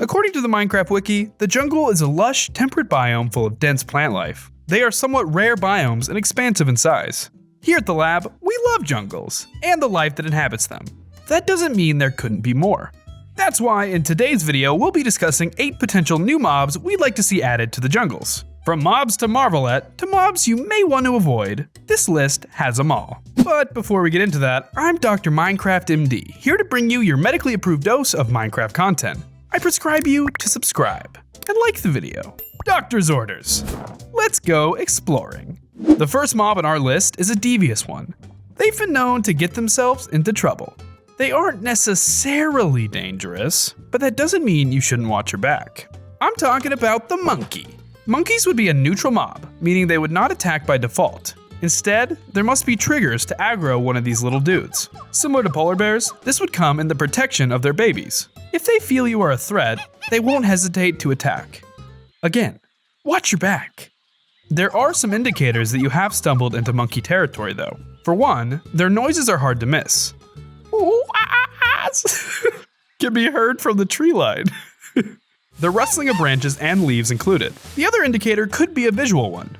According to the Minecraft wiki, the jungle is a lush, temperate biome full of dense plant life. They are somewhat rare biomes and expansive in size. Here at the lab, we love jungles, and the life that inhabits them. That doesn't mean there couldn't be more. That's why in today's video, we'll be discussing 8 potential new mobs we'd like to see added to the jungles. From mobs to marvel at, to mobs you may want to avoid, this list has them all. But before we get into that, I'm Dr. Minecraft MD, here to bring you your medically approved dose of Minecraft content. I prescribe you to subscribe and like the video. Doctor's orders. Let's go exploring. The first mob on our list is a devious one. They've been known to get themselves into trouble. They aren't necessarily dangerous, but that doesn't mean you shouldn't watch your back. I'm talking about the monkey. Monkeys would be a neutral mob, meaning they would not attack by default. Instead, there must be triggers to aggro one of these little dudes. Similar to polar bears, this would come in the protection of their babies. If they feel you are a threat, they won't hesitate to attack. Again, watch your back. There are some indicators that you have stumbled into monkey territory though. For one, their noises are hard to miss. Can be heard from the tree line. The rustling of branches and leaves included. The other indicator could be a visual one.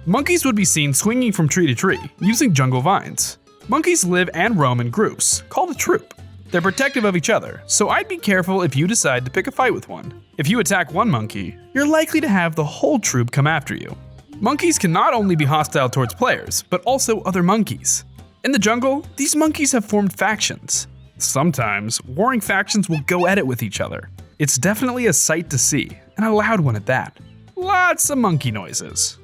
Monkeys would be seen swinging from tree to tree, using jungle vines. Monkeys live and roam in groups, called a troop. They're protective of each other, so I'd be careful if you decide to pick a fight with one. If you attack one monkey, you're likely to have the whole troop come after you. Monkeys can not only be hostile towards players, but also other monkeys. In the jungle, these monkeys have formed factions. Sometimes, warring factions will go at it with each other. It's definitely a sight to see, and a loud one at that. Lots of monkey noises.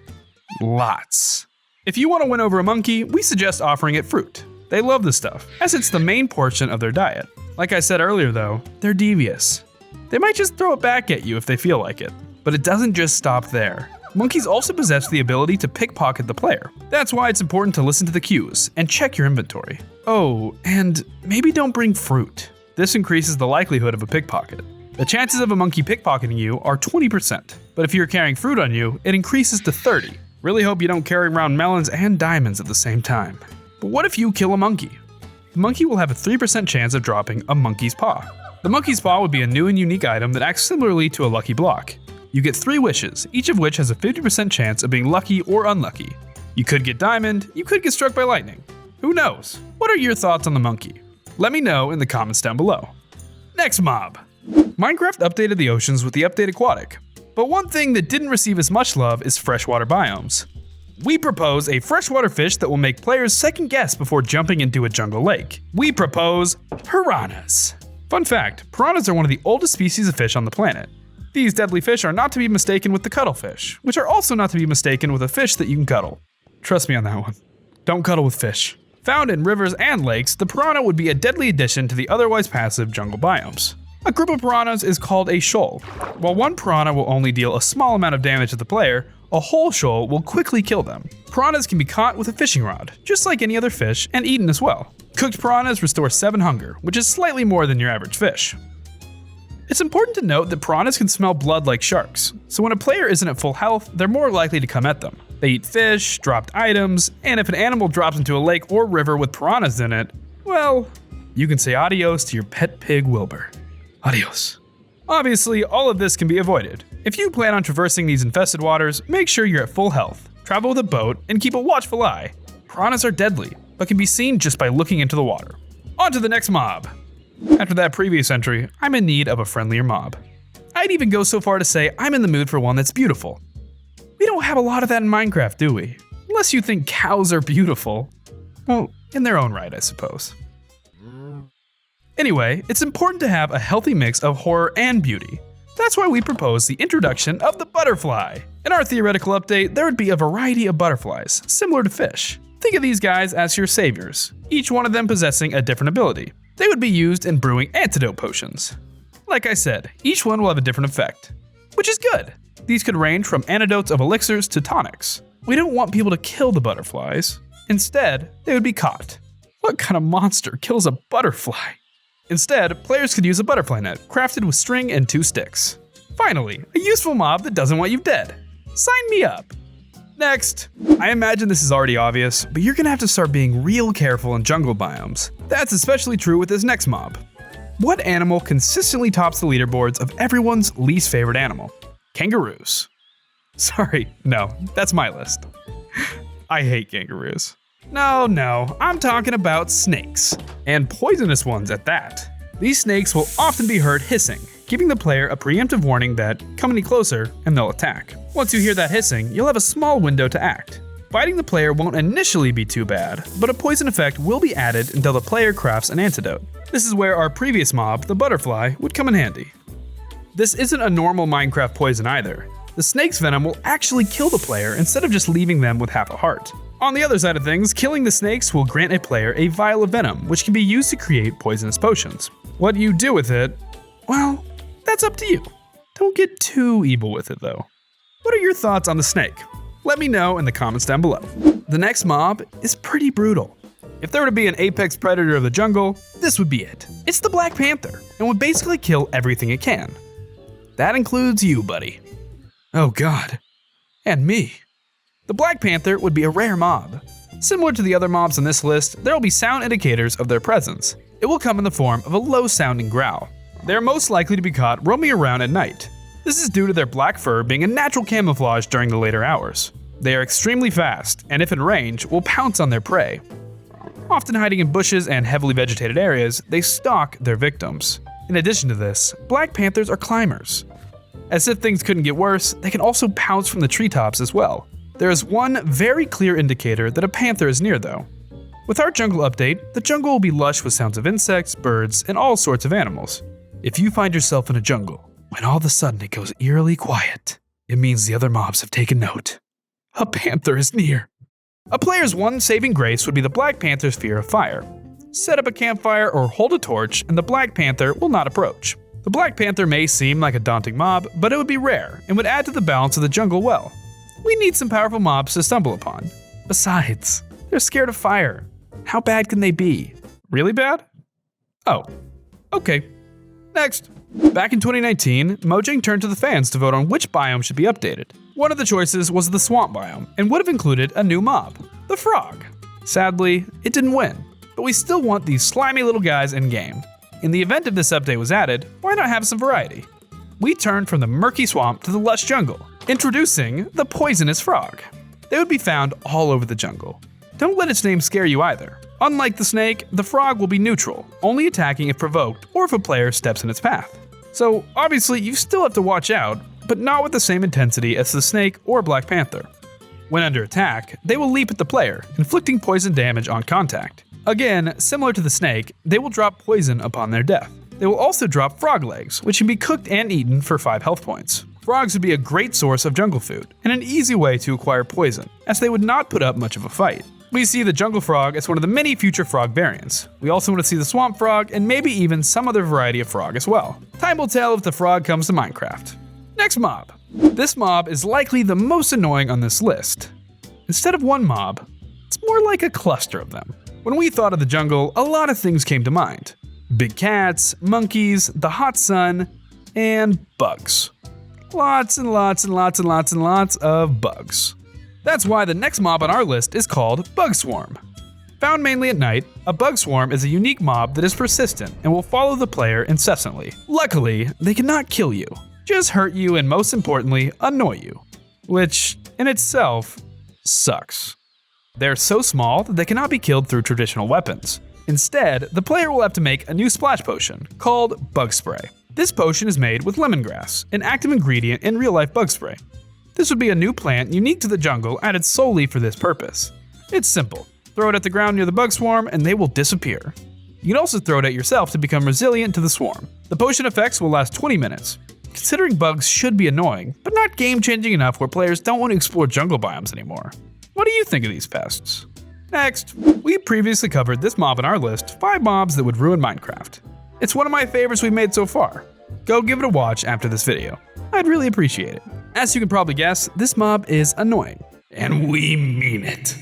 Lots. If you want to win over a monkey, we suggest offering it fruit. They love this stuff, as it's the main portion of their diet. Like I said earlier though, they're devious. They might just throw it back at you if they feel like it. But it doesn't just stop there. Monkeys also possess the ability to pickpocket the player. That's why it's important to listen to the cues and check your inventory. Oh, and maybe don't bring fruit. This increases the likelihood of a pickpocket. The chances of a monkey pickpocketing you are 20%, but if you're carrying fruit on you, it increases to 30. Really hope you don't carry around melons and diamonds at the same time. But what if you kill a monkey? The monkey will have a 3% chance of dropping a monkey's paw. The monkey's paw would be a new and unique item that acts similarly to a lucky block. You get 3 wishes, each of which has a 50% chance of being lucky or unlucky. You could get diamond, you could get struck by lightning. Who knows? What are your thoughts on the monkey? Let me know in the comments down below. Next mob. Minecraft updated the oceans with the update aquatic. But one thing that didn't receive as much love is freshwater biomes. We propose a freshwater fish that will make players second guess before jumping into a jungle lake. We propose piranhas. Fun fact, piranhas are one of the oldest species of fish on the planet. These deadly fish are not to be mistaken with the cuttlefish, which are also not to be mistaken with a fish that you can cuddle. Trust me on that one. Don't cuddle with fish. Found in rivers and lakes, the piranha would be a deadly addition to the otherwise passive jungle biomes. A group of piranhas is called a shoal. While one piranha will only deal a small amount of damage to the player, a whole shoal will quickly kill them. Piranhas can be caught with a fishing rod, just like any other fish, and eaten as well. Cooked piranhas restore 7 hunger, which is slightly more than your average fish. It's important to note that piranhas can smell blood like sharks, so when a player isn't at full health, they're more likely to come at them. They eat fish, dropped items, and if an animal drops into a lake or river with piranhas in it, well, you can say adios to your pet pig Wilbur. Adios. Obviously, all of this can be avoided. If you plan on traversing these infested waters, make sure you're at full health, travel with a boat, and keep a watchful eye. Piranhas are deadly, but can be seen just by looking into the water. On to the next mob. After that previous entry, I'm in need of a friendlier mob. I'd even go so far to say I'm in the mood for one that's beautiful. We don't have a lot of that in Minecraft, do we? Unless you think cows are beautiful. Well, in their own right, I suppose. Anyway, it's important to have a healthy mix of horror and beauty. That's why we propose the introduction of the butterfly. In our theoretical update, there would be a variety of butterflies, similar to fish. Think of these guys as your saviors, each one of them possessing a different ability. They would be used in brewing antidote potions. Like I said, each one will have a different effect, which is good. These could range from antidotes of elixirs to tonics. We don't want people to kill the butterflies. Instead, they would be caught. What kind of monster kills a butterfly? Instead, players could use a butterfly net, crafted with string and 2 sticks. Finally, a useful mob that doesn't want you dead. Sign me up. Next, I imagine this is already obvious, but you're gonna have to start being real careful in jungle biomes. That's especially true with this next mob. What animal consistently tops the leaderboards of everyone's least favorite animal? Kangaroos. Sorry, no, that's my list. I hate kangaroos. No, I'm talking about snakes. And poisonous ones at that. These snakes will often be heard hissing, giving the player a preemptive warning that come any closer and they'll attack. Once you hear that hissing, you'll have a small window to act. Biting the player won't initially be too bad, but a poison effect will be added until the player crafts an antidote. This is where our previous mob, the butterfly, would come in handy. This isn't a normal Minecraft poison either. The snake's venom will actually kill the player instead of just leaving them with half a heart. On the other side of things, killing the snakes will grant a player a vial of venom, which can be used to create poisonous potions. What you do with it, well, that's up to you. Don't get too evil with it though. What are your thoughts on the snake? Let me know in the comments down below. The next mob is pretty brutal. If there were to be an apex predator of the jungle, this would be it. It's the Black Panther, and would basically kill everything it can. That includes you, buddy. Oh god. And me. The Black Panther would be a rare mob. Similar to the other mobs on this list, there will be sound indicators of their presence. It will come in the form of a low-sounding growl. They are most likely to be caught roaming around at night. This is due to their black fur being a natural camouflage during the later hours. They are extremely fast, and if in range, will pounce on their prey. Often hiding in bushes and heavily vegetated areas, they stalk their victims. In addition to this, Black Panthers are climbers. As if things couldn't get worse, they can also pounce from the treetops as well. There is one very clear indicator that a panther is near though. With our jungle update, the jungle will be lush with sounds of insects, birds, and all sorts of animals. If you find yourself in a jungle, when all of a sudden it goes eerily quiet, it means the other mobs have taken note. A panther is near. A player's one saving grace would be the Black Panther's fear of fire. Set up a campfire or hold a torch and the Black Panther will not approach. The Black Panther may seem like a daunting mob, but it would be rare and would add to the balance of the jungle well. We need some powerful mobs to stumble upon. Besides, they're scared of fire. How bad can they be? Really bad? Oh, okay. Next. Back in 2019, Mojang turned to the fans to vote on which biome should be updated. One of the choices was the swamp biome, and would have included a new mob, the frog. Sadly, it didn't win, but we still want these slimy little guys in-game. In the event if this update was added, why not have some variety? We turned from the murky swamp to the lush jungle, introducing the poisonous frog. They would be found all over the jungle. Don't let its name scare you either. Unlike the snake, the frog will be neutral, only attacking if provoked or if a player steps in its path. So obviously you still have to watch out, but not with the same intensity as the snake or Black Panther. When under attack, they will leap at the player, inflicting poison damage on contact. Again, similar to the snake, they will drop poison upon their death. They will also drop frog legs, which can be cooked and eaten for 5 health points. Frogs would be a great source of jungle food, and an easy way to acquire poison, as they would not put up much of a fight. We see the jungle frog as one of the many future frog variants. We also want to see the swamp frog, and maybe even some other variety of frog as well. Time will tell if the frog comes to Minecraft. Next mob. This mob is likely the most annoying on this list. Instead of one mob, it's more like a cluster of them. When we thought of the jungle, a lot of things came to mind. Big cats, monkeys, the hot sun, and bugs. Lots and lots and lots and lots and lots of bugs. That's why the next mob on our list is called Bug Swarm. Found mainly at night, a bug swarm is a unique mob that is persistent and will follow the player incessantly. Luckily, they cannot kill you, just hurt you and most importantly, annoy you. Which, in itself, sucks. They're so small that they cannot be killed through traditional weapons. Instead, the player will have to make a new splash potion, called Bug Spray. This potion is made with lemongrass, an active ingredient in real-life bug spray. This would be a new plant unique to the jungle added solely for this purpose. It's simple. Throw it at the ground near the bug swarm and they will disappear. You can also throw it at yourself to become resilient to the swarm. The potion effects will last 20 minutes. Considering bugs should be annoying, but not game-changing enough where players don't want to explore jungle biomes anymore. What do you think of these pests? Next, we previously covered this mob on our list, 5 mobs that would ruin Minecraft. It's one of my favorites we've made so far. Go give it a watch after this video. I'd really appreciate it. As you can probably guess, this mob is annoying. And we mean it.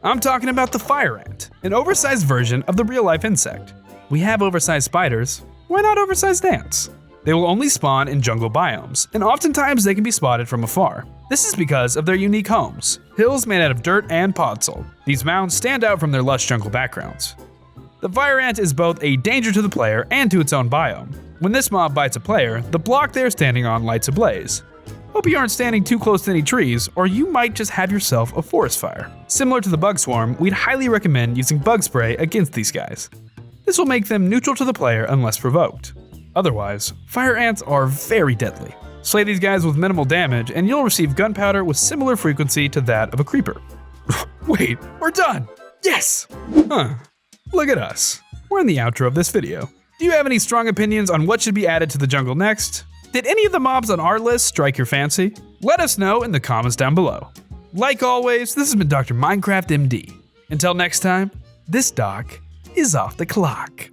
I'm talking about the fire ant, an oversized version of the real-life insect. We have oversized spiders, why not oversized ants? They will only spawn in jungle biomes, and oftentimes they can be spotted from afar. This is because of their unique homes, hills made out of dirt and podzol. These mounds stand out from their lush jungle backgrounds. The fire ant is both a danger to the player and to its own biome. When this mob bites a player, the block they're standing on lights ablaze. Hope you aren't standing too close to any trees, or you might just have yourself a forest fire. Similar to the bug swarm, we'd highly recommend using bug spray against these guys. This will make them neutral to the player unless provoked. Otherwise, fire ants are very deadly. Slay these guys with minimal damage and you'll receive gunpowder with similar frequency to that of a creeper. Wait, we're done! Yes! Look at us. We're in the outro of this video. Do you have any strong opinions on what should be added to the jungle next? Did any of the mobs on our list strike your fancy? Let us know in the comments down below. Like always, this has been Dr. Minecraft MD. Until next time, this doc is off the clock.